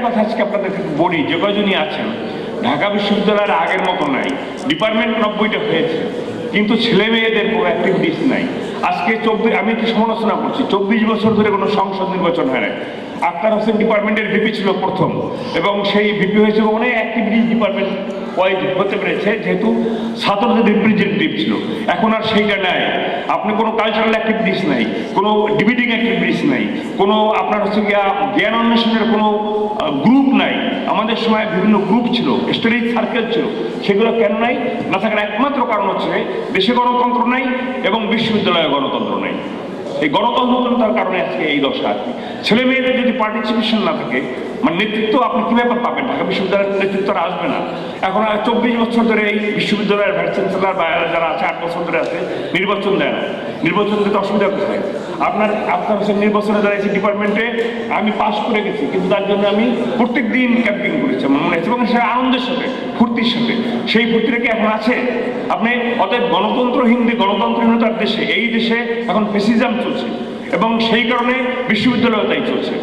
কথা আজকে আপনাদেরকে বলি, যে কয়জনই আছেন, ঢাকা বিশ্ববিদ্যালয়ের আগের মতো নাই। ডিপার্টমেন্ট 90টা হয়েছে, কিন্তু ছেলে মেয়েদের কোনো অ্যাক্টিভিটিস নাই। আজকে আমি একটু সমালোচনা করছি, 24 বছর ধরে কোনো সংসদ নির্বাচন হয় না। আক্তার হোসেন ডিপার্টমেন্টের ভিপি ছিল প্রথম, এবং সেই ভিপি হয়েছে অনেক অ্যাক্টিভিটিস ডিপার্টমেন্ট ওয়াইজ হতে পেরেছে, যেহেতু ছাত্রদের রিপ্রেজেন্টেটিভ ছিল। এখন আর সেইটা নাই। আপনি কোনো কালচারাল অ্যাক্টিভিটিস নাই, কোনো ডিবেটিং অ্যাক্টিভিটিস নাই, কোনো আপনার হচ্ছে জ্ঞান অন্বেষণের কোনো গ্রুপ নাই। আমাদের সময় বিভিন্ন গ্রুপ ছিল, স্টাডি সার্কেল ছিল, সেগুলো কেন নাই? না থাকার একমাত্র কারণ হচ্ছে দেশে গণতন্ত্র নাই এবং বিশ্ববিদ্যালয়ে গণতন্ত্র নাই। এই গণতন্ত্রতার কারণে আজকে এই দশা আর কি। ছেলে মেয়েদের যদি পার্টিসিপেশন না থাকে, মানে নেতৃত্ব আপনি কীভাবে পাবেন? ঢাকা বিশ্ববিদ্যালয়ের নেতৃত্ব আসবে না। এখন 24 বছর ধরে এই বিশ্ববিদ্যালয়ের ভাইস চ্যান্সেলর বা যারা আছে 8 বছর ধরে আছে, নির্বাচন দেয় না। নির্বাচন দিতে অসুবিধা কোথায়? আপনার হচ্ছে নির্বাচনে দাঁড়িয়েছে ডিপার্টমেন্টে, আমি পাস করে গেছি, কিন্তু তার জন্য আমি প্রত্যেক দিন ক্যাম্পিং করেছি আমার মনে হচ্ছে, এবং সেটা আনন্দের সাথে, ফুর্তির সাথে। সেই ফুর্তিটা কি এখন আছে? আপনি অতএব গণতন্ত্রহীনতার দেশে, এই দেশে এখন ফেসিজম চলছে, এবং সেই কারণে বিশ্ববিদ্যালয় তাই চলছে।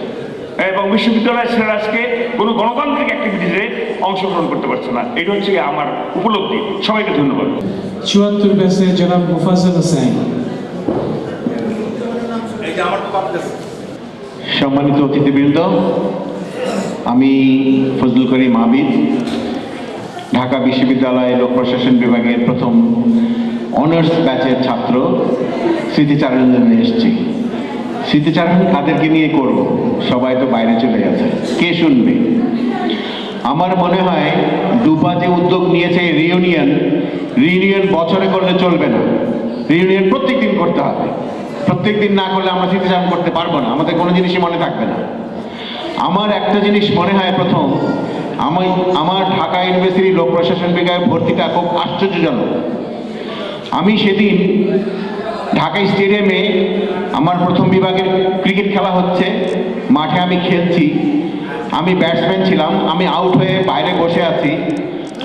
এবং বিশ্ববিদ্যালয়ের ছেলেরা আজকে কোনো গণতান্ত্রিক অ্যাক্টিভিটিসে অংশগ্রহণ করতে পারছে না। এটা হচ্ছে আমার উপলব্ধি। সবাইকে ধন্যবাদ। 74 ব্যাচে জনাব মুফাজ্জল হোসেন। সম্মানিত অতিথিবৃন্দ, আমি ফজলুল করিম আবিদ, ঢাকা বিশ্ববিদ্যালয় লোক প্রশাসন বিভাগের প্রথম অনার্স ব্যাচের ছাত্র। স্মৃতিচারণ এসেছি। স্মৃতিচারণ কাদেরকে নিয়ে করব? সবাই তো বাইরে চলে গেছে, কে শুনবে? আমার মনে হয় ডুপা যে উদ্যোগ নিয়েছে রিউনিয়ন বছরে করলে চলবে না। রিউনিয়ন প্রত্যেক দিন করতে হবে। প্রত্যেক দিন না করলে আমরা স্মৃতিচারণ করতে পারবো না, আমাদের কোনো জিনিসই মনে থাকবে না। আমার একটা জিনিস মনে হয়, প্রথম আমার ঢাকা ইউনিভার্সিটি লোক প্রশাসন বিভাগে ভর্তিটা খুব আশ্চর্যজনক। আমি সেদিন ঢাকা স্টেডিয়ামে আমার প্রথম বিভাগের ক্রিকেট খেলা হচ্ছে, মাঠে আমি খেলছি, আমি ব্যাটসম্যান ছিলাম, আমি আউট হয়ে বাইরে বসে আছি।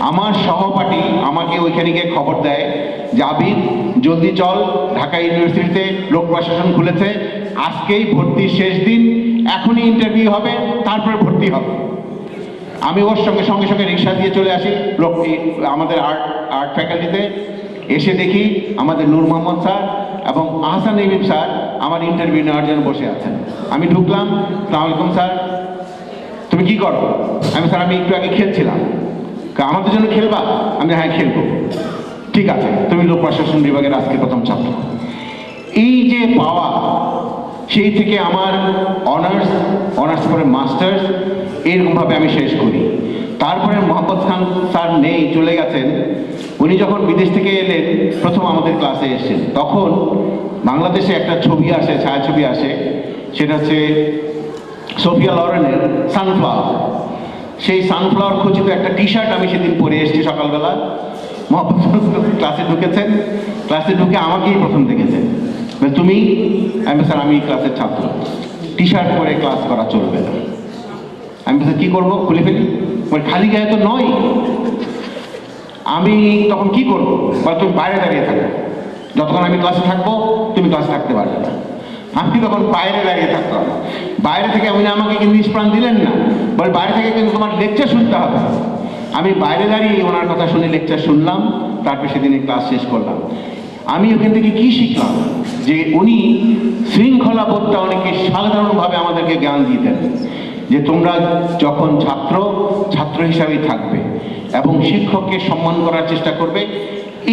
আমার সহপাঠী আমাকে ওইখানে গিয়ে খবর দেয় যে আবিদ, জলদি চল, ঢাকা ইউনিভার্সিটিতে লোক প্রশাসন খুলেছে, আজকেই ভর্তির শেষ দিন, এখনই ইন্টারভিউ হবে, তারপরে ভর্তি হবে। আমি ওর সঙ্গে সঙ্গে রিক্সা দিয়ে চলে আসি আমাদের আর্ট ফ্যাকাল্টিতে। এসে দেখি আমাদের নূর মোহাম্মদ স্যার এবং আহসান ইবিব স্যার আমার ইন্টারভিউ নেওয়ার জন্য বসে আছেন। আমি ঢুকলাম, আসসালামু আলাইকুম স্যার, তুমি কি করো? স্যার আমি একটু আগে খেলছিলাম। আমাদের জন্য খেলবা? আমি হ্যাঁ খেলবো। ঠিক আছে, তুমি লোক প্রশাসন বিভাগের আজকে প্রথম ছাত্র। এই যে পাওয়া, সেই থেকে আমার অনার্স পরে মাস্টার্স, এরকমভাবে আমি শেষ করি। তারপরে মোহাম্মদ খান স্যার নেই, চলে গেছেন। উনি যখন বিদেশ থেকে এলেন, প্রথম আমাদের ক্লাসে এসেছেন, তখন বাংলাদেশে একটা ছবি আসে, ছায়াছবি আসে, সেটা হচ্ছে সোফিয়া লরেনের সানফ্লাওয়ার। সেই সানফ্লাওয়ার খচিত একটা টি শার্ট আমি সেদিন পরে এসেছি সকালবেলা। মোহাম্মদ ক্লাসে ঢুকেছেন, ক্লাসে ঢুকে আমাকেই প্রথম দেখেছেন। তুমি? স্যার আমি ক্লাসের ছাত্র, টি শার্ট পরে ক্লাস করা চলবে না। আমি স্যার কী করবো? খুলে ফেলি? খালি গায়ে তো নয়। আমি তখন কি করবো? তুমি বাইরে দাঁড়িয়ে থাকো, যতক্ষণ আমি ক্লাসে থাকবো তুমি ক্লাসে থাকতে পারবে না। আমি তখন বাইরে দাঁড়িয়ে থাকতাম। বাইরে থেকে উনি আমাকে কিন্তু নিষ্প্রাণ দিলেন না, বলে বাইরে থেকে কিন্তু তোমার লেকচার শুনতে হবে। আমি বাইরে দাঁড়িয়ে ওনার কথা শুনে লেকচার শুনলাম, তারপরে সেদিনে ক্লাস শেষ করলাম। আমি ওখান থেকে কি শিখলাম? যে উনি শৃঙ্খলাবোধটা অনেকে সাধারণভাবে আমাদেরকে জ্ঞান দিতেন, যে তোমরা যখন ছাত্র হিসাবেই থাকবে এবং শিক্ষককে সম্মান করার চেষ্টা করবে।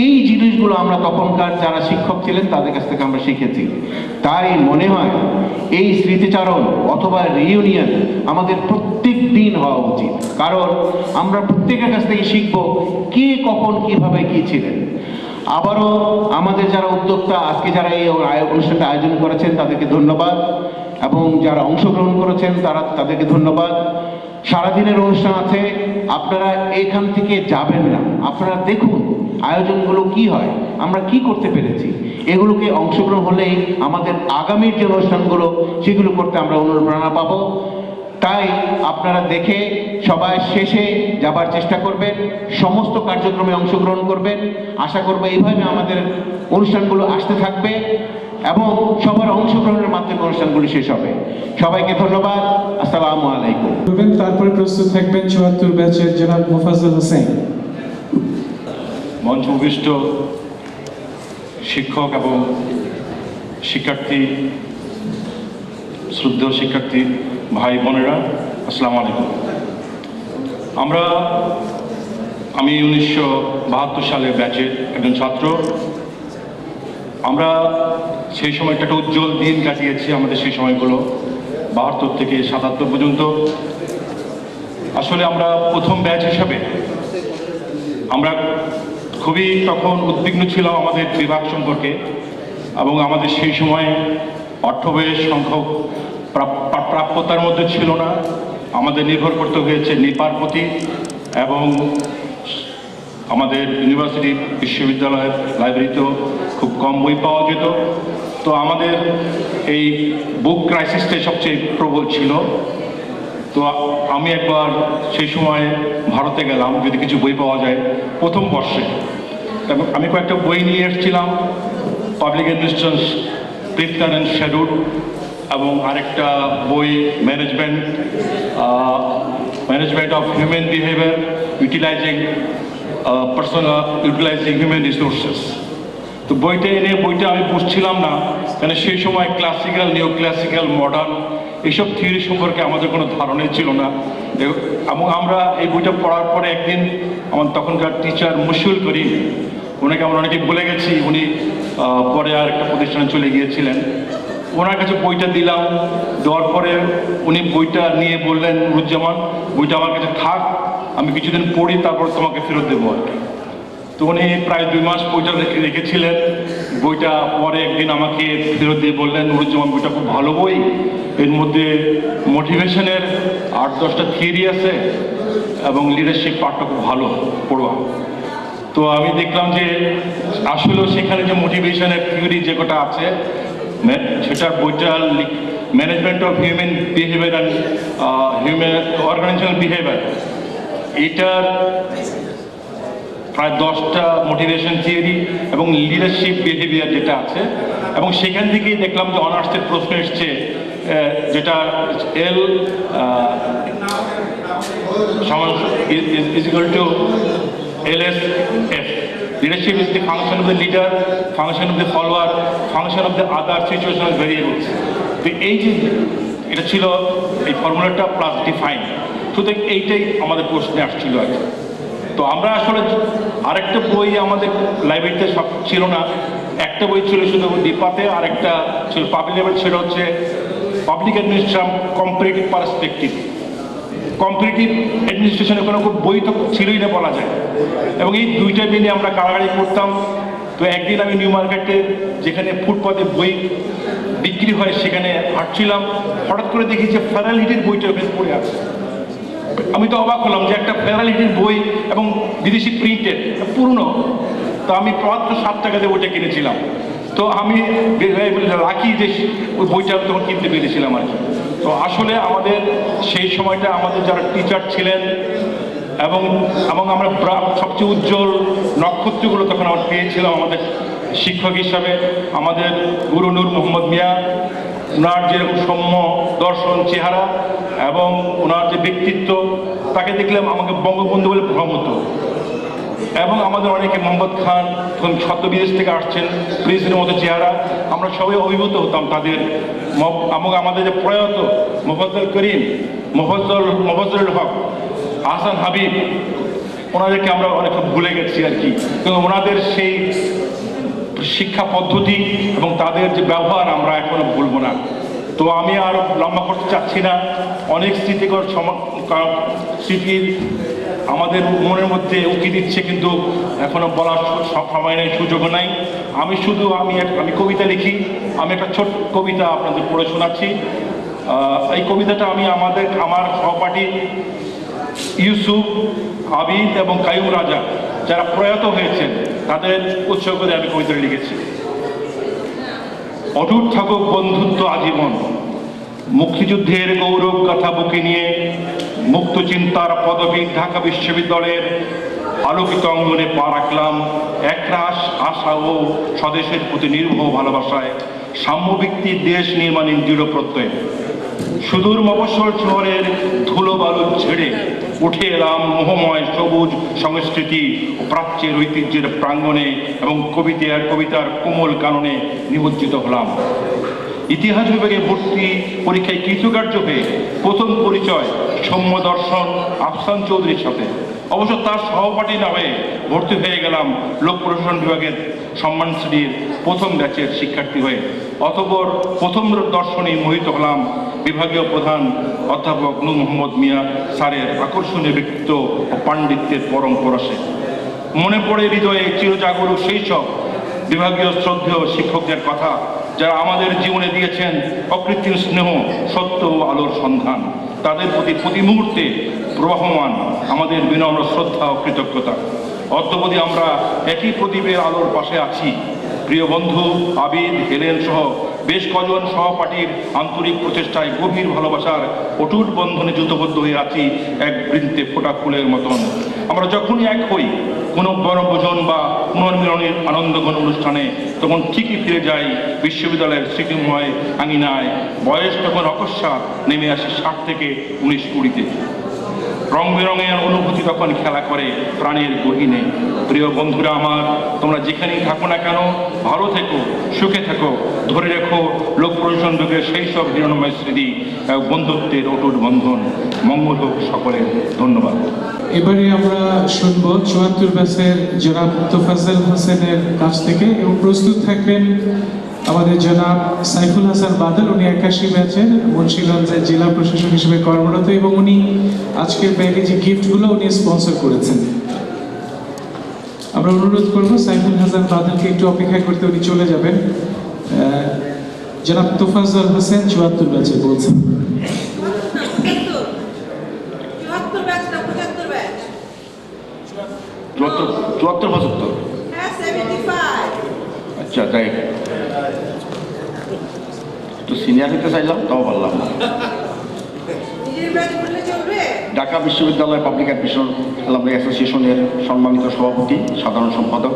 এই জিনিসগুলো আমরা তখনকার যারা শিক্ষক ছিলেন তাদের কাছ থেকে আমরা শিখেছি। তাই মনে হয় এই স্মৃতিচারণ অথবা রিইউনিয়ন আমাদের প্রত্যেক দিন হওয়া উচিত, কারণ আমরা প্রত্যেকের কাছ থেকে শিখব কে কখন কিভাবে কি ছিলেন। আবারও আমাদের যারা উদ্যোক্তা, আজকে যারা এই অনুষ্ঠানটা আয়োজন করেছেন তাদেরকে ধন্যবাদ, এবং যারা অংশগ্রহণ করেছেন তাদেরকে ধন্যবাদ। সারাদিনের অনুষ্ঠান আছে, আপনারা এখান থেকে যাবেন না, আপনারা দেখুন আয়োজনগুলো কি হয়, আমরা কি করতে পেরেছি। এগুলোকে অংশগ্রহণ হলেই আমাদের আগামীর যে অনুষ্ঠানগুলো সেগুলো করতে আমরা অনুপ্রেরণা পাবো। তাই আপনারা দেখে সবাই শেষে যাবার চেষ্টা করবেন, সমস্ত কার্যক্রমে অংশগ্রহণ করবেন। আশা করব এইভাবে আমাদের অনুষ্ঠানগুলো আসতে থাকবে এবং সবার অংশগ্রহণের মাধ্যমে অনুষ্ঠানগুলো শেষ হবে। সবাইকে ধন্যবাদ। আসসালামু আলাইকুম। তারপরে প্রস্তুত থাকবেন ৭৪ ব্যাচের জনাব মোফাজ্জল হোসেন। মঞ্চ উপবিষ্ট শিক্ষক এবং শিক্ষার্থী, শ্রদ্ধেয় শিক্ষার্থী ভাই বোনেরা, আসসালামু আলাইকুম। আমি 1972 সালে ব্যাচের একজন ছাত্র। আমরা সেই সময়টা একটা উজ্জ্বল দিন কাটিয়েছি। আমাদের সেই সময়গুলো 72 থেকে 77 পর্যন্ত। আসলে আমরা প্রথম ব্যাচ হিসাবে আমরা খুবই তখন উদ্বিগ্ন ছিলাম আমাদের বিভাগ সম্পর্কে, এবং আমাদের সেই সময় অর্থব্যয়ের সংখ্যক প্রাপ্যতার মধ্যে ছিল না। আমাদের নির্ভর করতে হয়েছে নিপার প্রতি, এবং আমাদের ইউনিভার্সিটি বিশ্ববিদ্যালয়ের লাইব্রেরিতেও খুব কম বই পাওয়া যেত। তো আমাদের এই বুক ক্রাইসিসটাই সবচেয়ে প্রবল ছিল। তো আমি একবার সেই সময় ভারতে গেলাম যদি কিছু বই পাওয়া যায় প্রথম বর্ষে। আমি কয়েকটা বই নিয়ে এসেছিলাম, public administration prefer and schedule, এবং আরেকটা বই management of human behaviour utilising human resources. তো বইটা আমি বুঝছিলাম না, কারণ সেই সময় ক্লাসিক্যাল, নিও ক্লাসিক্যাল, মডার্ন এইসব থিওরি সম্পর্কে আমাদের কোনো ধারণাই ছিল না। এবং আমরা এই বইটা পড়ার পরে একদিন আমার তখনকার টিচার মুশফিকুল করিম, ওনাকে আমরা অনেকে ভুলে গেছি, উনি পরে আর একটা প্রতিষ্ঠানে চলে গিয়েছিলেন। ওনার কাছে বইটা দিলাম, দেওয়ার পরে উনি বইটা নিয়ে বললেন, নুরুজ্জামান বইটা আমার কাছে থাক, আমি কিছুদিন পড়ি, তারপর তোমাকে ফেরত দেবো আর কি। তো উনি প্রায় 2 মাস বইটা রেখেছিলেন। বইটা পরে একদিন আমাকে ফেরত দিয়ে বললেন, নুরুজ্জামান বইটা খুব ভালো বই, এর মধ্যে মোটিভেশনের 8-10টা থিওরি আছে এবং লিডারশিপ পার্টটা খুব ভালো, পড়বা। তো আমি দেখলাম যে আসলেও সেখানে যে মোটিভেশনের থিওরি যে কটা আছে, সেটা বইটা management of human behaviour and human organizational behaviour, এইটার প্রায় 10টা মোটিভেশন থিওরি এবং লিডারশিপ বিহেভিয়ার যেটা আছে, এবং সেখান থেকেই দেখলাম যে অনার্সের প্রশ্ন এসছে, যেটা এল is equal to LSF. Leadership is the function of the leader, function of the follower, function of the other situational variables. তো এই যে এটা ছিল এই ফর্মুলাটা প্লাস ডিফাইন, সুতরাং এইটাই আমাদের প্রশ্নে আসছিল আর কি। তো আমরা আসলে আরেকটা বই আমাদের লাইব্রেরিতে সব ছিল না, একটা বই ছিল শুধু ডিপাতে, আরেকটা ছিল পাবলিক লেভেল, ছিল হচ্ছে public administration comparative perspective. Competitive অ্যাডমিনিস্ট্রেশনের কোনো বই তো ছিলই না বলা যায়, এবং এই দুইটা মিলে আমরা কারাগারি করতাম। তো একদিন আমি নিউ মার্কেটে, যেখানে ফুটপাতে বই বিক্রি হয়, সেখানে হাঁটছিলাম, হঠাৎ করে দেখি যে ফেরালিটির বইটা ওখানে পড়ে আছে। আমি তো অবাক হলাম যে একটা ফেরালিটির বই এবং বিদেশি প্রিন্টেড, পুরনো। তো আমি মাত্র 7 টাকাতে বইটা কিনেছিলাম। তো আমি লাকি যে ওই বইটা তখন কিনতে পেরেছিলাম আর কি। তো আসলে আমাদের সেই সময়টা আমাদের যারা টিচার ছিলেন এবং আমরা সবচেয়ে উজ্জ্বল নক্ষত্রগুলো তখন আমরা পেয়েছিলাম আমাদের শিক্ষক হিসাবে। আমাদের গুরু নূর মোহাম্মদ মিয়া, ওনার যেরকম সৌম্য দর্শন, চেহারা এবং ওনার যে ব্যক্তিত্ব, তাকে দেখলাম আমাকে বঙ্গবন্ধু বলে ভ্রম হতো। এবং আমাদের অনেকে মোহাম্মদ খান, ছদ্ম বিদেশ থেকে আসছেন, প্রিন্সের মতো চেহারা, আমরা সবাই অভিভূত হতাম তাদের। এবং আমাদের যে প্রয়াত মোফাজ্জল করিম, মোফাজ্জলুল হক, আহসান হাবিব, ওনাদেরকে আমরা অনেক ভুলে গেছি আর কি। কিন্তু ওনাদের সেই শিক্ষা পদ্ধতি এবং তাদের যে ব্যবহার আমরা এখনো ভুলব না। তো আমি আর লম্বা করতে চাচ্ছি না, অনেক স্মৃতিকর স্মৃতির আমাদের মনের মধ্যে উকি দিচ্ছে, কিন্তু এখনো বলার সময় নেই, সুযোগও নাই। আমি কবিতা লিখি। আমি একটা ছোট্ট কবিতা আপনাদের পড়ে শোনাচ্ছি। এই কবিতাটা আমি আমার সহপাঠী ইউসুফ, আবিদ এবং কাইয়ুম রাজা, যারা প্রয়াত হয়েছেন, তাদের উৎসর্গ করে আমি কবিতাটা লিখেছি। অটুট থাকুক বন্ধুত্ব আজীবন, মুক্তিযুদ্ধের গৌরব গাথা বুকে নিয়ে মুক্ত চিন্তার পদবী ঢাকা বিশ্ববিদ্যালয়ের আলোকিত অঙ্গনে পা রাখলাম একরাশ আশা ও স্বদেশের প্রতি নির্ভর ভালোবাসায় সাম্যভিত্তিক দেশ নির্মাণের দৃঢ় প্রত্যয়। সুদূর মফস্বল শহরের ধুলো বালু ছেড়ে উঠে এলাম মোহময় সবুজ সংস্কৃতি ও প্রাচ্যের ঐতিহ্যের প্রাঙ্গণে এবং কবিতার কোমল কাননে নিমজ্জিত হলাম। ইতিহাস বিভাগে ভর্তি পরীক্ষায় কৃতকার্য হয়ে প্রথম পরিচয় সৌম্য দর্শন আফসান চৌধুরীর সাথে। অবশ্য তার সহপাঠী না হয়ে ভর্তি হয়ে গেলাম লোক প্রশাসন বিভাগের সম্মান শ্রেণীর প্রথম ব্যাচের শিক্ষার্থী হয়ে। অতঃপর প্রথম দর্শনে মোহিত হলাম বিভাগীয় প্রধান অধ্যাপক নূর মোহাম্মদ মিয়া স্যারের আকর্ষণীয় ব্যক্তিত্ব ও পাণ্ডিত্যের পরম পরশে। মনে পড়ে হৃদয়ে চিরজাগরুক সেই সব বিভাগীয় শ্রদ্ধেয় শিক্ষকদের কথা, যারা আমাদের জীবনে দিয়েছেন অকৃত্রিম স্নেহ, সত্য ও আলোর সন্ধান। তাদের প্রতি মুহূর্তে প্রবাহমান আমাদের বিনম্র শ্রদ্ধা ও কৃতজ্ঞতা। অদ্যবধি আমরা একই প্রদীপের আলোর পাশে আছি। প্রিয় বন্ধু আবিদ, হেলেন সহ বেশ কজন সহপাঠীর আন্তরিক প্রচেষ্টায় গভীর ভালোবাসার অটুট বন্ধনে যুদ্ধবদ্ধ হয়ে আছি এক বৃন্তে ফোটা ফুলের মতন। আমরা যখনই এক হই কোনো বনভোজন বা পুনর্মিলনের আনন্দঘন অনুষ্ঠানে, তখন ঠিকই ফিরে যাই বিশ্ববিদ্যালয়ের স্মৃতিময় আঙিনায়। বয়স তখন অকস্মাৎ নেমে আসে 60 থেকে 19-20-তে। রং বেরঙের অনুভূতি তখন খেলা করে প্রাণের গহীনে। প্রিয় বন্ধুরা আমার, তোমরা যেখানেই থাকো না কেন, ভালো থেকো, সুখে থেকো, ধরে রেখো লোক প্রশাসন বিভাগের সেই সব হিরণময় স্মৃতি, বন্ধুত্বের অটুট বন্ধন। মঙ্গল হোক সকলের। ধন্যবাদ। এবারে আমরা শুনবো 74 ব্যাচের জনাব তোফাজ্জল হোসেনের কাছ থেকে, এবং প্রস্তুত থাকবেন আমাদের জনাব সাইফুল হাসান বাদল। উনি 81 ব্যাচের মুন্সিগঞ্জের জেলা প্রশাসক হিসেবে কর্মরত, এবং উনি আজকের ব্যাগে যে গিফটগুলো উনি স্পন্সর করেছেন। আমরা অনুরোধ করব সাইফুল হাসান বাদলকে একটু অপেক্ষা করতে, উনি চলে যাবেন। জনাব তোফাজ্জল হোসেন 74 ব্যাচে বলছেন। 74-75। আচ্ছা, তাই একটু সিনিয়র হতে চাইলাম, তাও পারলাম না। ঢাকা বিশ্ববিদ্যালয় পাবলিক অ্যাডমিশন অ্যালামনাই অ্যাসোসিয়েশনের সম্মানিত সভাপতি, সাধারণ সম্পাদক,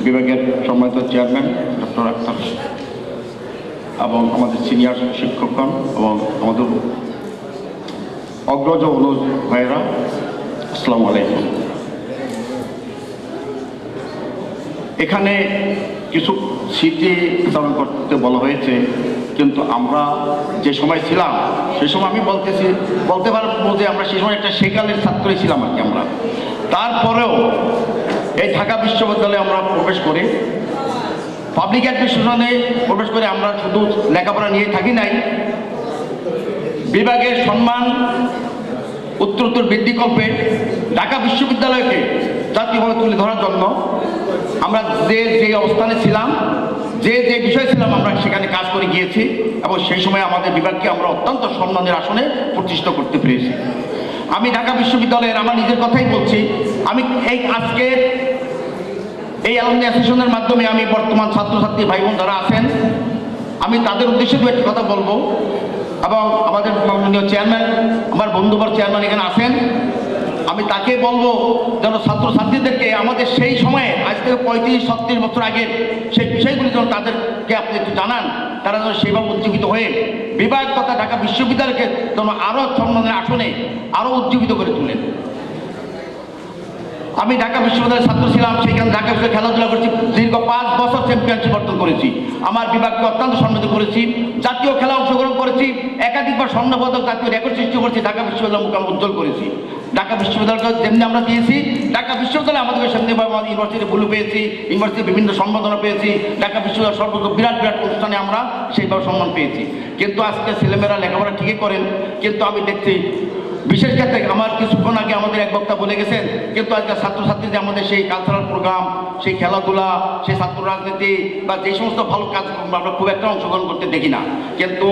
বিভাগের সম্মানিত চেয়ারম্যান ডক্টর আক্তার, এবং আমাদের সিনিয়র শিক্ষকগণ এবং আমাদের অগ্রজ অনুজ ভাইয়েরা, আসসালামু আলাইকুম। এখানে কিছু স্মৃতি স্মরণ করতে বলা হয়েছে, কিন্তু আমরা যে সময় ছিলাম সেই সময় আমি বলতে পারবো যে আমরা সেই সময় একটা সেকালের ছাত্রই ছিলাম আর কি। আমরা তারপরেও এই ঢাকা বিশ্ববিদ্যালয়ে আমরা প্রবেশ করি, পাবলিক অ্যাডমিশনে প্রবেশ করে আমরা শুধু লেখাপড়া নিয়ে থাকি নাই, বিভাগের সম্মান উত্তরোত্তর বৃদ্ধিকল্পে ঢাকা বিশ্ববিদ্যালয়কে জাতীয়ভাবে তুলে ধরার জন্য আমরা যে অবস্থানে ছিলাম, যে বিষয় ছিলাম, আমরা সেখানে কাজ করে গিয়েছি, এবং সেই সময় আমাদের বিভাগকে আমরা অত্যন্ত সম্মানের আসনে প্রতিষ্ঠিত করতে পেরেছি। আমি ঢাকা বিশ্ববিদ্যালয়ের আমার নিজের কথাই বলছি। আমি আজকের এই অ্যালামনাই অ্যাসোসিয়েশনের মাধ্যমে আমি বর্তমান ছাত্রছাত্রী ভাই বোন যারা আছেন, আমি তাদের উদ্দেশ্যে দু একটি কথা বলবো, এবং আমাদের মাননীয় চেয়ারম্যান, আমার বন্ধুবর চেয়ারম্যান এখানে আছেন, আমি তাকে বলবো যেন ছাত্রছাত্রীদেরকে আমাদের সেই সময়ে, আজ থেকে 35-36 বছর আগের সেই বিষয়গুলি যেন তাদেরকে আপনি একটু জানান, তারা যেন সেইভাবে উজ্জীবিত হয়ে বিভাগ তথা ঢাকা বিশ্ববিদ্যালয়কে যেন আরও সম্মানের আসনে আরও উজ্জীবিত করে তুলেন। আমি ঢাকা বিশ্ববিদ্যালয়ের ছাত্র ছিলাম, সেখানে ঢাকা বিশ্ববিদ্যালয়ে খেলাধুলা করেছি, দীর্ঘ 5 বছর চ্যাম্পিয়নশিপ অর্জন করেছি, আমার বিভাগকে অত্যন্ত সম্মানিত করেছি, জাতীয় খেলা অংশগ্রহণ করেছি, একাধিকবার স্বর্ণপদক, জাতীয় রেকর্ড সৃষ্টি করেছি, ঢাকা বিশ্ববিদ্যালয় মুখ উজ্জ্বল করেছি। ঢাকা বিশ্ববিদ্যালয়কে যেমনি আমরা দিয়েছি, ঢাকা বিশ্ববিদ্যালয় আমাদেরকে সেমনিভাবে ইউনিভার্সিটি ব্লু পেয়েছি, ইউনিভার্সিটি বিভিন্ন সম্বোধনা পেয়েছি, ঢাকা বিশ্ববিদ্যালয় সর্বোচ্চ বিরাট অনুষ্ঠানে আমরা সেইভাবে সম্মান পেয়েছি। কিন্তু আজকে ছেলেমেয়েরা লেখাপড়া ঠিকই করেন, কিন্তু আমি দেখছি বিশেষ ক্ষেত্রে আমার কিছুক্ষণ আগে আমাদের এক বক্তা বলে গেছেন, কিন্তু আজকে ছাত্রছাত্রীদের আমাদের সেই কালচারাল প্রোগ্রাম, সেই খেলাধুলা, সেই ছাত্র রাজনীতি বা যে সমস্ত ভালো কাজ আমরা খুব একটা অংশগ্রহণ করতে দেখি না। কিন্তু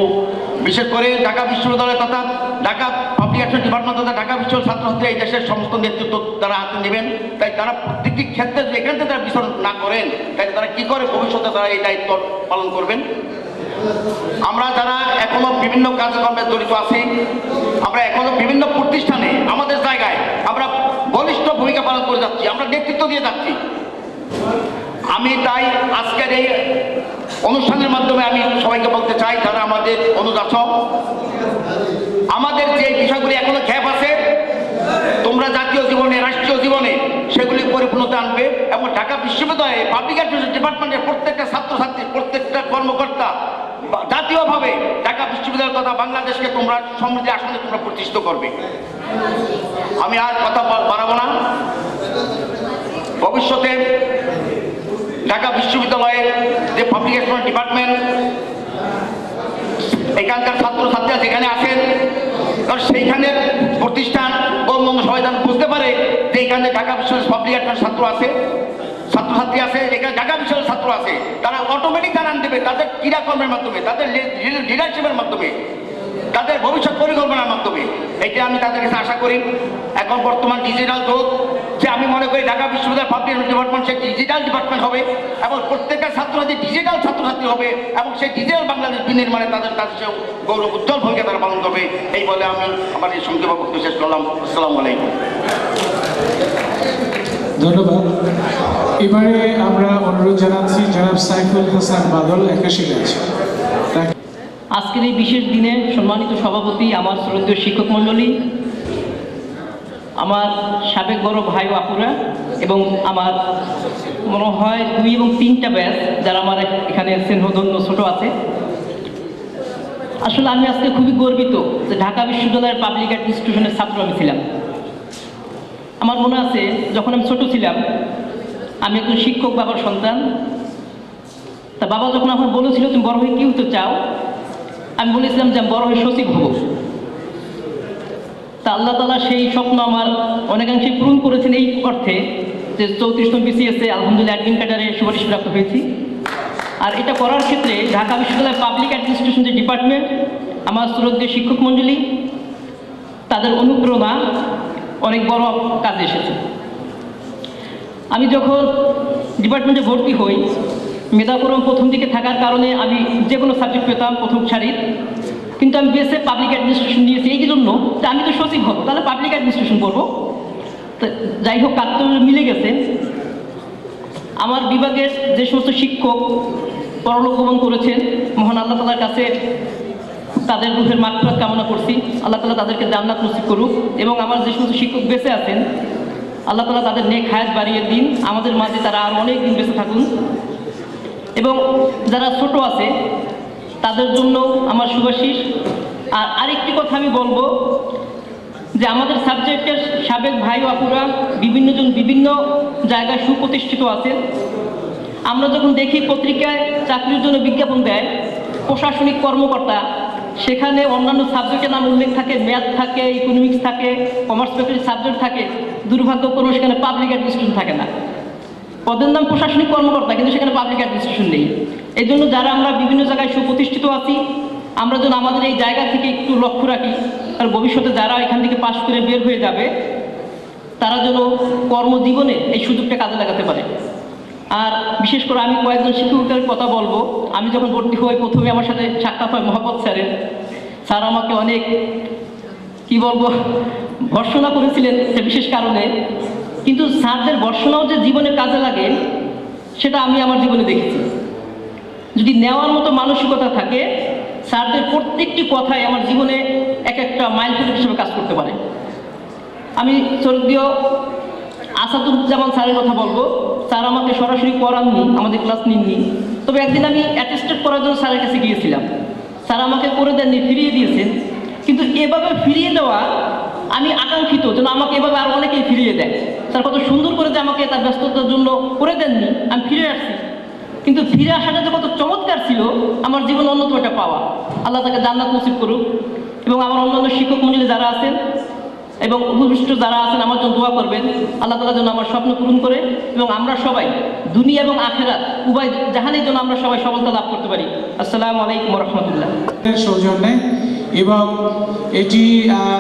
বিশেষ করে ঢাকা বিশ্ববিদ্যালয় তথা ঢাকা পাবলিক অ্যাডমিশন ডিপার্টমেন্ট তথা ঢাকা বিশ্ববিদ্যালয় ছাত্রছাত্রী এই দেশের সমস্ত নেতৃত্ব তারা হাতে নেবেন, তাই তারা প্রত্যেকটি ক্ষেত্রে এখান থেকে তারা বিচরণ না করেন, তাই তারা কী করে ভবিষ্যতে তারা এই দায়িত্ব পালন করবেন। আমরা যারা এখনো বিভিন্ন কার্যক্রমে জড়িত আছি, আমরা এখনো বিভিন্ন প্রতিষ্ঠানে আমাদের জায়গায় আমরা বলিষ্ঠ ভূমিকা পালন করে যাচ্ছি, আমরা নেতৃত্ব দিয়ে যাচ্ছি। আমি তাই আজকের এই অনুষ্ঠানের মাধ্যমে আমি সবাইকে বলতে চাই, যারা আমাদের অনুদাস, আমাদের যে বিষয়গুলি এখনো গ্যাপ আছে, তোমরা জাতীয় জীবনে, রাষ্ট্রীয় জীবনে সেগুলি পরিপূর্ণতা আনবে এবং ঢাকা বিশ্ববিদ্যালয়ে পাবলিক অ্যাডমিনিস্ট্রেশন ডিপার্টমেন্টের প্রত্যেকটা ছাত্রছাত্রী, প্রত্যেকটা কর্মকর্তা জাতীয়ভাবে ঢাকা বিশ্ববিদ্যালয় তথা বাংলাদেশকে তোমরা সমৃদ্ধি আসনে তোমরা প্রতিষ্ঠিত করবে। আমি আর কথা বাড়াবো না। ভবিষ্যতে ঢাকা বিশ্ববিদ্যালয়ের যে পাবলিক অ্যাডমিনিস্ট্রেশন ডিপার্টমেন্ট, এখানকার ছাত্রছাত্রীরা যেখানে আছেন, কারণ সেইখানের প্রতিষ্ঠান বঙ্গবন্ধু সবাই যেন বুঝতে পারে যে এখানে ঢাকা বিশ্ববিদ্যালয় পাবলিক অ্যাডমিনিস্ট্রেশন ছাত্র আছে, ছাত্রছাত্রী আছে, এখানে ঢাকা বিশ্ববিদ্যালয়ের ছাত্র আছে, তারা অটোমেটিক জানান দেবে তাদের ক্রীড়াকর্মের মাধ্যমে, তাদের লিডারশিপের মাধ্যমে, তাদের ভবিষ্যৎ পরিকল্পনার মাধ্যমে। এটা আমি তাদের কাছে আশা করি। এখন বর্তমান ডিজিটাল যুগ, যে আমি মনে করি ঢাকা বিশ্ববিদ্যালয় পাবলিক ডিপার্টমেন্ট সেই ডিজিটাল ডিপার্টমেন্ট হবে এবং প্রত্যেকটা ছাত্রছাত্রী ডিজিটাল ছাত্রছাত্রী হবে এবং সেই ডিজিটাল বাংলাদেশ বিনির্মাণে তাদের কাছে গৌরব উজ্জ্বল ভূমিকা তারা পালন করবে। এই বলে আমি আমার এই সংক্ষেপ বক্তব্য শেষ করলাম। আসসালামু আলাইকুম। ধন্যবাদ। এবারে আমরা অনুরোধ জানাচ্ছি জনাব সাইফুল হাসান বাদল, 81 ব্যাচ। আজকের এই বিশেষ দিনে সম্মানিত সভাপতি, আমার শ্রদ্ধেয় শিক্ষক মণ্ডলী, আমার সাবেক বড় ভাই ও আপুরা এবং আমার মনে হয় 2 এবং 3টা ব্যাচ যারা আমার এখানে স্নেহধন্য ছোট আছে, আসলে আমি আজকে খুবই গর্বিত যে ঢাকা বিশ্ববিদ্যালয়ের পাবলিক অ্যাডমিনিস্ট্রেশনের ছাত্র আমি ছিলাম। আমার মনে আছে যখন আমি ছোট ছিলাম, আমি একজন শিক্ষক বাবার সন্তান। তা বাবা যখন আমার বলেছিল তুমি বড় হয়ে কী হতে চাও, আমি বলেছিলাম যে আমি বড় হয়ে সচিব হব। তা আল্লাহ তাআলা সেই স্বপ্ন আমার অনেকাংশে পূরণ করেছেন এই অর্থে যে 34তম BCS আলহামদুলিল্লাহ অ্যাডমিন ক্যাডারে সুপারিশপ্রাপ্ত হয়েছি। আর এটা করার ক্ষেত্রে ঢাকা বিশ্ববিদ্যালয়ের পাবলিক অ্যাডমিনিস্ট্রেশন যে ডিপার্টমেন্ট, আমার শ্রদ্ধেয় শিক্ষক মণ্ডলী, তাদের অনুপ্রেরণা অনেক বড় কাজে এসেছে। আমি যখন ডিপার্টমেন্টে ভর্তি হই, মেধাক্রম প্রথম দিকে থাকার কারণে আমি যে কোনো সাবজেক্ট পেতাম প্রথম সারির, কিন্তু আমি বিএসএ পাবলিক অ্যাডমিনিস্ট্রেশন নিয়েছি এই জন্য যে আমি তো সচিব হব, তাহলে পাবলিক অ্যাডমিনিস্ট্রেশন করবো। তো যাই হোক, কাজ তো মিলে গেছে। আমার বিভাগের যে সমস্ত শিক্ষক পরলোক গমন করেছেন, মহান আল্লাহ তাআলার কাছে তাদের রূহের মাগফিরাত কামনা করছি। আল্লাহ তাআলা তাদেরকে জান্নাত নসিব করুক এবং আমার যে সমস্ত শিক্ষক বেঁচে আছেন, আল্লাহ তাআলা তাদের নেক হায়াত বাড়িয়ে দিন, আমাদের মাঝে তারা আরও অনেক দিন বেঁচে থাকুন। এবং যারা ছোট আছে তাদের জন্য আমার শুভাশিস। আর আরেকটি কথা আমি বলবো যে আমাদের সাবজেক্টের সাবেক ভাই ও আপুরা বিভিন্নজন বিভিন্ন জায়গায় সুপ্রতিষ্ঠিত আছেন। আমরা যখন দেখি পত্রিকায় চাকরির জন্য বিজ্ঞাপন দেয় প্রশাসনিক কর্মকর্তা, সেখানে অন্যান্য সাবজেক্টের নাম উল্লেখ থাকে, ম্যাথ থাকে, ইকোনমিক্স থাকে, কমার্স পেপারের সাবজেক্ট থাকে, দুর্ভাগ্যক্রমে সেখানে পাবলিক অ্যাডমিনিস্ট্রেশন থাকে না। পদের নাম প্রশাসনিক কর্মকর্তা, কিন্তু সেখানে পাবলিক অ্যাডমিনিস্ট্রেশন নেই। এই জন্য যারা আমরা বিভিন্ন জায়গায় সুপ্রতিষ্ঠিত আছি, আমরা যেন আমাদের এই জায়গা থেকে একটু লক্ষ্য রাখি, আর ভবিষ্যতে যারা এখান থেকে পাশ করে বের হয়ে যাবে তারা যেন কর্মজীবনে এই সুযোগটা কাজে লাগাতে পারে। আর বিশেষ করে আমি কয়েকজন শিক্ষকের কথা বলবো। আমি যখন ভর্তি হই, প্রথমে আমার সাথে সাক্ষাৎ হয় মোহাম্মদ স্যারের। স্যার আমাকে অনেক কি বলবো ভর্ৎসনা করেছিলেন সে বিশেষ কারণে, কিন্তু স্যারদের ভর্ৎসনাও যে জীবনে কাজে লাগে সেটা আমি আমার জীবনে দেখেছি। যদি নেওয়ার মতো মানসিকতা থাকে, স্যারদের প্রত্যেকটি কথাই আমার জীবনে এক একটা মাইলফলক হিসেবে কাজ করতে পারে। আমি শ্রদ্ধেয় আসাদুজ্জামান স্যারের কথা বলবো। স্যার আমাকে সরাসরি পড়াননি, আমাদের ক্লাস নিননি, তবে একদিন আমি অ্যাটেস্টেড করার জন্য স্যারের কাছে গিয়েছিলাম। স্যার আমাকে করে দেননি, ফিরিয়ে দিয়েছেন। কিন্তু এভাবে ফিরিয়ে দেওয়া আমি আকাঙ্ক্ষিত যেন আমাকে এভাবে আরও অনেকেই ফিরিয়ে দেয়। স্যার কত সুন্দর করে যে আমাকে তার ব্যস্ততার জন্য করে দেননি, আমি ফিরে আসছি। কিন্তু ফিরে আসাটা যে কত চমৎকার ছিল, আমার জীবনে অন্যতম একটা পাওয়া। আল্লাহ তাকে জান্নাত নসিব করুক। এবং আমার অন্যান্য শিক্ষক মণ্ডলী যারা আছেন এবং উপবিষ্ট যারা আছেন আমার জন্য দোয়া করবেন, আল্লাহ তাআলা যেন আমার স্বপ্ন পূরণ করে এবং আমরা সবাই দুনিয়া এবং আখিরাত উভয় জাহানের জন্য আমরা সবাই সফলতা লাভ করতে পারি। আসসালামু আলাইকুম ওয়া রাহমাতুল্লাহ। সৌজন্যে এবং এটি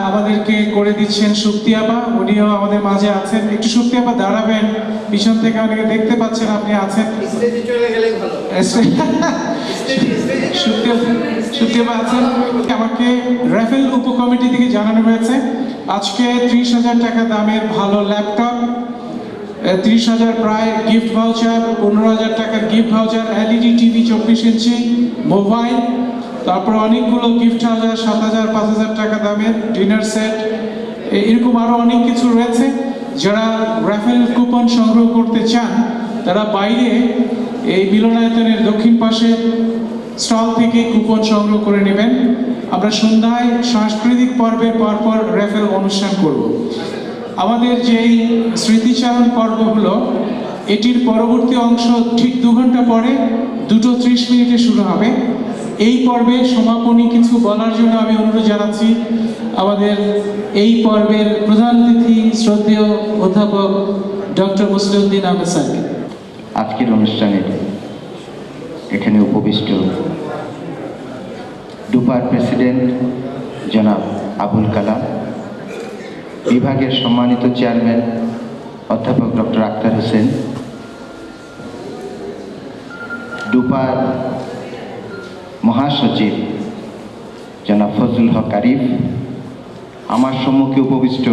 আমাদেরকে করে দিচ্ছেন শক্তি আপা, উনিও আমাদের মাঝে আছেন। একটু শক্তি আপা দাঁড়াবেন, পিছন থেকে অনেকে দেখতে পাচ্ছেন আপনি আছেন। শক্তি আপা আছেন। আমাকে রাফেল উপকমিটি থেকে জানানো হয়েছে আজকে 30,000 টাকা দামের ভালো ল্যাপটপ, 30,000 প্রায় গিফট ভাউচার, 15,000 টাকার গিফট ভাউচার, এলইডি টিভি 24 ইঞ্চি, মোবাইল, তারপর অনেকগুলো গিফট ভাউচার 7,000 5,000 টাকা দামের ডিনার সেট, এরকম আরো অনেক কিছু রয়েছে। যারা রাফেল কুপন সংগ্রহ করতে চান তারা বাইরে এই মিলনায়তনের দক্ষিণ পাশে স্টল থেকে কুপন সংগ্রহ করে নেবেন। আমরা সন্ধ্যায় সাংস্কৃতিক পর্বের পরপর রাফেল অনুষ্ঠান করব। আমাদের যেই স্মৃতিচারণ পর্ব হলো, এটির পরবর্তী অংশ ঠিক 2 ঘন্টা পরে 2:30 শুরু হবে। এই পর্বে সমাপনী কিছু বলার জন্য আমি অনুরোধ জানাচ্ছি আমাদের এই পর্বের প্রধান অতিথি শ্রদ্ধেয় অধ্যাপক ডক্টর মুসলিউদ্দিন আহমেদ স্যারকে। আজকের অনুষ্ঠানে এখানে উপবিষ্ট ডুপার প্রেসিডেন্ট জনাব আবুল কালাম, বিভাগের সম্মানিত চেয়ারম্যান অধ্যাপক ডক্টর আক্তার হোসেন, ডুপার মহাসচিব জনাব ফজলুল হক আরিফ, আমার সম্মুখে উপবিষ্ট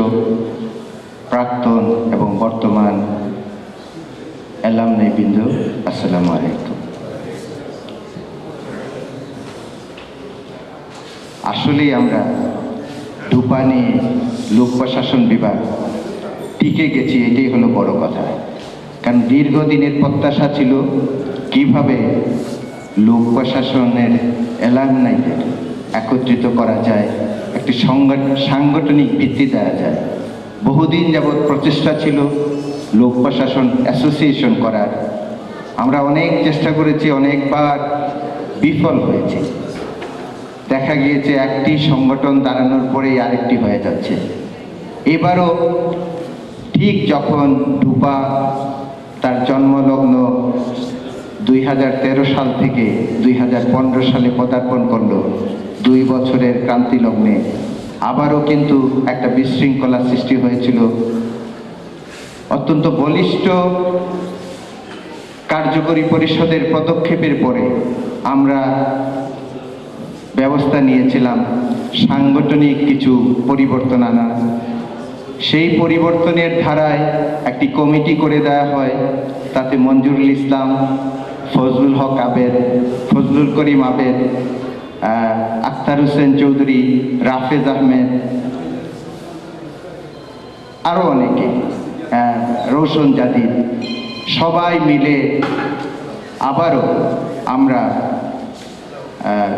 প্রাক্তন এবং বর্তমান অ্যালামনাই বৃন্দ, আসসালামু আলাইকুম। আসলেই আমরা ডুপা নিয়ে লোক প্রশাসন বিভাগ টিকে গেছি, এটাই হলো বড় কথা। কারণ দীর্ঘদিনের প্রত্যাশা ছিল কিভাবে লোক প্রশাসনের অ্যালামনাইদের একত্রিত করা যায়, একটি সাংগঠনিক ভিত্তি দেওয়া যায়। বহুদিন যাবৎ প্রচেষ্টা ছিল লোক প্রশাসন অ্যাসোসিয়েশন করার। আমরা অনেক চেষ্টা করেছি, অনেকবার বিফল হয়েছে। দেখা গিয়েছে একটি সংগঠন দাঁড়ানোর পরেই আরেকটি হয়ে যাচ্ছে। এবারও ঠিক যখন ডুপা তার জন্মলগ্ন 2013 সাল থেকে 2015 সালে পদার্পণ করলো, 2 বছরের ক্রান্তি লগ্নে আবারও কিন্তু একটা বিশৃঙ্খলা সৃষ্টি হয়েছিল। অত্যন্ত বলিষ্ঠ কার্যকরী পরিষদের পদক্ষেপের পরে আমরা ব্যবস্থা নিয়েছিলাম সাংগঠনিক কিছু পরিবর্তন আনা। সেই পরিবর্তনের ধারায় একটি কমিটি করে দেওয়া হয়, তাতে মঞ্জুরুল ইসলাম, ফজলুল হক আবেদ, ফজলুল করিম আবেদ, আখতার হোসেন চৌধুরী, রাফেজ আহমেদ, আরও অনেকে, রৌশন জাদিদ, সবাই মিলে আবারও আমরা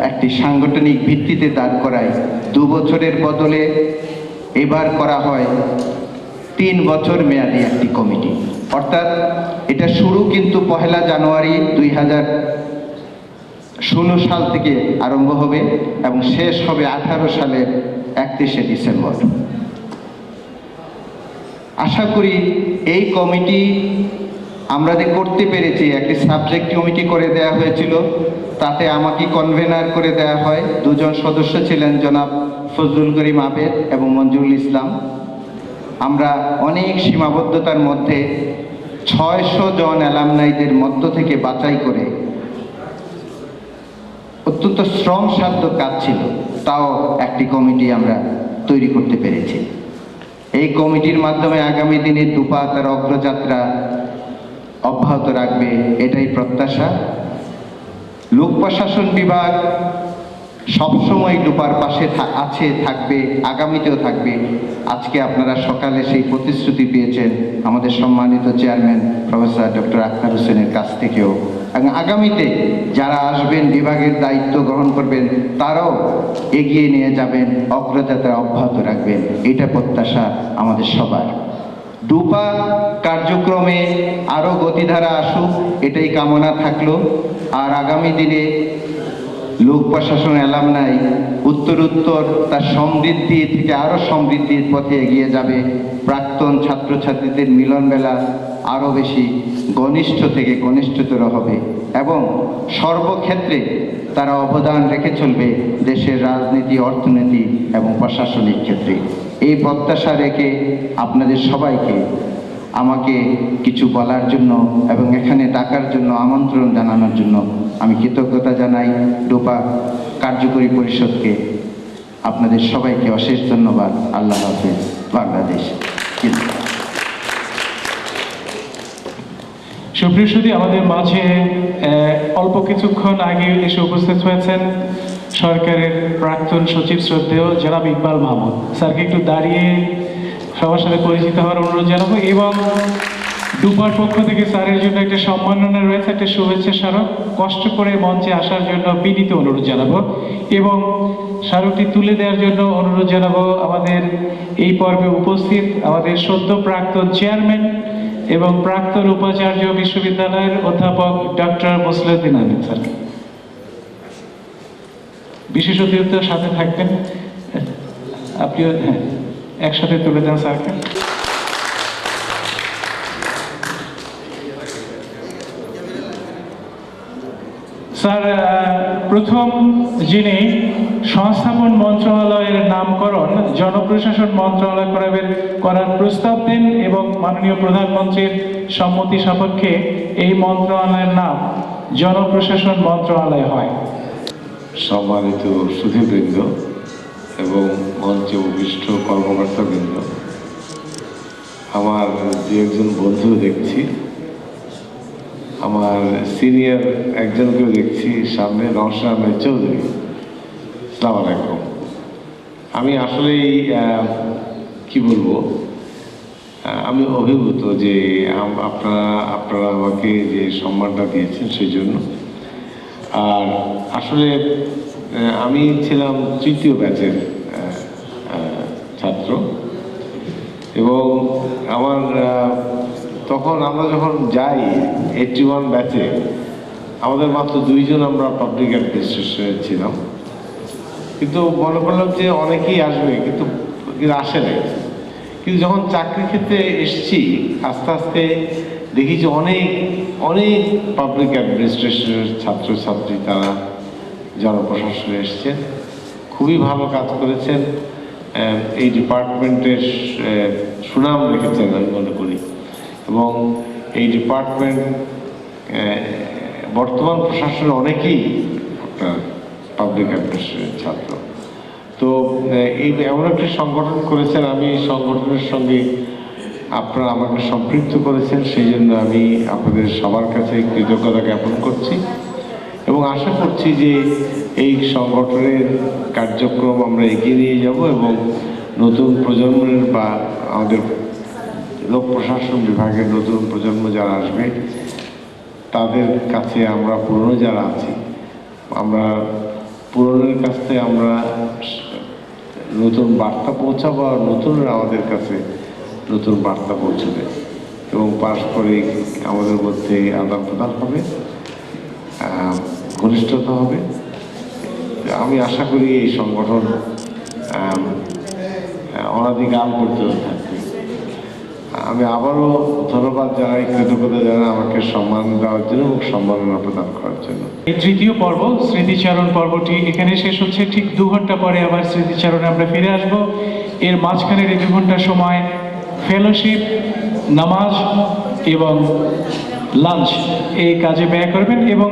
একটি সাংগঠনিক ভিত্তিতে দাঁড় করাই। 2 বছরের বদলে এবার করা হয় 3 বছর মেয়াদী একটি কমিটি। অর্থাৎ এটা শুরু কিন্তু 1 জানুয়ারি 2016 সাল থেকে আরম্ভ হবে এবং শেষ হবে 18 সালের 31শে ডিসেম্বর। আশা করি এই কমিটি আমরা যে করতে পেরেছি, একটি সাবজেক্ট কমিটি করে দেওয়া হয়েছিল, তাতে আমাকে কনভেনার করে দেওয়া হয়। 2 জন সদস্য ছিলেন জনাব ফজলুল করিম আবেদ এবং মঞ্জুরুল ইসলাম। আমরা অনেক সীমাবদ্ধতার মধ্যে 600 জন অ্যালামনাইদের মধ্য থেকে বাছাই করে, অত্যন্ত শ্রমসাধ্য কাজ ছিল, তাও একটি কমিটি আমরা তৈরি করতে পেরেছি। এই কমিটির মাধ্যমে আগামী দিনে ডুপা তার অগ্রযাত্রা অব্যাহত রাখবে, এটাই প্রত্যাশা। লোক প্রশাসন বিভাগ সবসময় ডুপার পাশে আছে, থাকবে, আগামীতেও থাকবে। আজকে আপনারা সকালে সেই প্রতিশ্রুতি পেয়েছেন আমাদের সম্মানিত চেয়ারম্যান প্রফেসর ডক্টর আক্তার হোসেনের কাছ থেকেও, এবং আগামীতে যারা আসবেন, বিভাগের দায়িত্ব গ্রহণ করবেন, তারাও এগিয়ে নিয়ে যাবেন, অগ্রযাত্রা অব্যাহত রাখবেন, এটা প্রত্যাশা আমাদের সবার। ডুপা কার্যক্রমে আরও গতিধারা আসুক, এটাই কামনা থাকলো। আর আগামী দিনে লোক প্রশাসন অ্যালামনাই উত্তরোত্তর তার সমৃদ্ধি থেকে আরও সমৃদ্ধির পথে এগিয়ে যাবে। প্রাক্তন ছাত্রছাত্রীদের মিলনমেলা আরও বেশি ঘনিষ্ঠ থেকে ঘনিষ্ঠতর হবে এবং সর্বক্ষেত্রে তারা অবদান রেখে চলবে দেশের রাজনীতি, অর্থনীতি এবং প্রশাসনিক ক্ষেত্রে। এই প্রত্যাশা রেখে আপনাদের সবাইকে আমাকে কিছু বলার জন্য এবং এখানে ডাকার জন্য, আমন্ত্রণ জানানোর জন্য আমি কৃতজ্ঞতা জানাই। ডোপা কার্যকরী পরিষদকে আপনাদের সবাইকে অশেষ ধন্যবাদ। আল্লাহ হাফেজ। বাংলাদেশ। সুপ্রিয় সুধী, আমাদের মাঝে অল্প কিছুক্ষণ আগে এসে উপস্থিত হয়েছেন সরকারের প্রাক্তন সচিব শ্রদ্ধেয় জনাব ইকবাল মাহমুদ। স্যারকে একটু দাঁড়িয়ে সবার সাথে পরিচিত হওয়ার অনুরোধ জানাবো এবং ডুপার পক্ষ থেকে স্যারের জন্য একটা সম্মাননা রয়েছে, একটা শুভেচ্ছা স্মারক। কষ্ট করে মঞ্চে আসার জন্য বিনীত অনুরোধ জানাবো এবং স্মারকটি তুলে দেওয়ার জন্য অনুরোধ জানাবো আমাদের এই পর্বে উপস্থিত আমাদের সদ্য প্রাক্তন চেয়ারম্যান এবং প্রাক্তন উপাচার্য বিশ্ববিদ্যালয়ের অধ্যাপক ডক্টর মোসলেউদ্দিন আহমেদ স্যারকে। বিশেষ অতিথির সাথে থাকবেন আপনিও, হ্যাঁ, একসাথে তুলে দেন স্যারকে। স্যার, প্রথম যিনি সংস্থাপন মন্ত্রণালয়ের নামকরণ জনপ্রশাসন মন্ত্রণালয় করার প্রস্তাব দেন এবং মাননীয় প্রধানমন্ত্রীর সম্মতি সাপেক্ষে এই মন্ত্রণালয়ের নাম জনপ্রশাসন মন্ত্রণালয় হয়। সম্মানিত সুধীবৃন্দ এবং মঞ্চে উপবিষ্ট কর্মকর্তাবৃন্দ, আমার যে একজন বন্ধু দেখছি, আমার সিনিয়র একজনকেও দেখছি সামনে, নওশাদ আহমেদ চৌধুরী, আসসালামু আলাইকুম। আমি আসলেই কি বলবো, আমি অভিভূত যে আপনারা আমাকে যে সম্মানটা দিয়েছেন সেই জন্য। আর আসলে আমি ছিলাম তৃতীয় ব্যাচের ছাত্র এবং আমার তখন আমরা যখন যাই 81 ব্যাচে, আমাদের মাত্র 2 জন আমরা পাবলিক অ্যাডমিনিস্ট্রেশনে ছিলাম। কিন্তু মনে করলাম যে অনেকেই আসবে, কিন্তু আসে নাই। কিন্তু যখন চাকরির ক্ষেত্রে এসেছি, আস্তে আস্তে দেখি যে অনেক পাবলিক অ্যাডমিনিস্ট্রেশনের ছাত্রছাত্রী তারা জনপ্রশাসনে এসছেন, খুবই ভালো কাজ করেছেন, এই ডিপার্টমেন্টের সুনাম রেখেছেন আমি মনে করি। এবং এই ডিপার্টমেন্ট বর্তমান প্রশাসনে অনেকেই পাবলিক অ্যাডমিনিস্ট্রেশনের ছাত্র। তো এই এমন একটি সংগঠন করেছেন, আমি এই সংগঠনের সঙ্গে আপনারা আমাকে সম্পৃক্ত করেছেন, সেই জন্য আমি আপনাদের সবার কাছে কৃতজ্ঞতা জ্ঞাপন করছি এবং আশা করছি যে এই সংগঠনের কার্যক্রম আমরা এগিয়ে নিয়ে যাব এবং নতুন প্রজন্মের বা আমাদের লোক প্রশাসন বিভাগের নতুন প্রজন্ম যারা আসবে তাদের কাছে আমরা পুরনো যারা আছি, আমরা পুরনোর কাছ থেকে আমরা নতুন বার্তা পৌঁছাবো আর নতুনরা আমাদের কাছে নতুন বার্তা পৌঁছবে এবং পারস্পরিক আমাদের মধ্যে আদান প্রদান হবে, ঘনিষ্ঠতা হবে। আমি আশা করি এই সংগঠন অনাদিকাল পর্যন্ত থাকবে। আমি আবারও ধন্যবাদ জানাই, কৃতজ্ঞতা জানাই আমাকে সম্মান দেওয়ার জন্য এবং সম্মাননা প্রদান করার জন্য। এই তৃতীয় পর্ব স্মৃতিচারণ পর্বটি এখানে শেষ হচ্ছে। ঠিক 2 ঘন্টা পরে আবার স্মৃতিচারণে আমরা ফিরে আসব। এর মাঝখানের এই 2 ঘন্টা সময় ফেলোশিপ, নামাজ এবং লাঞ্চ এই কাজে ব্যয় করবেন এবং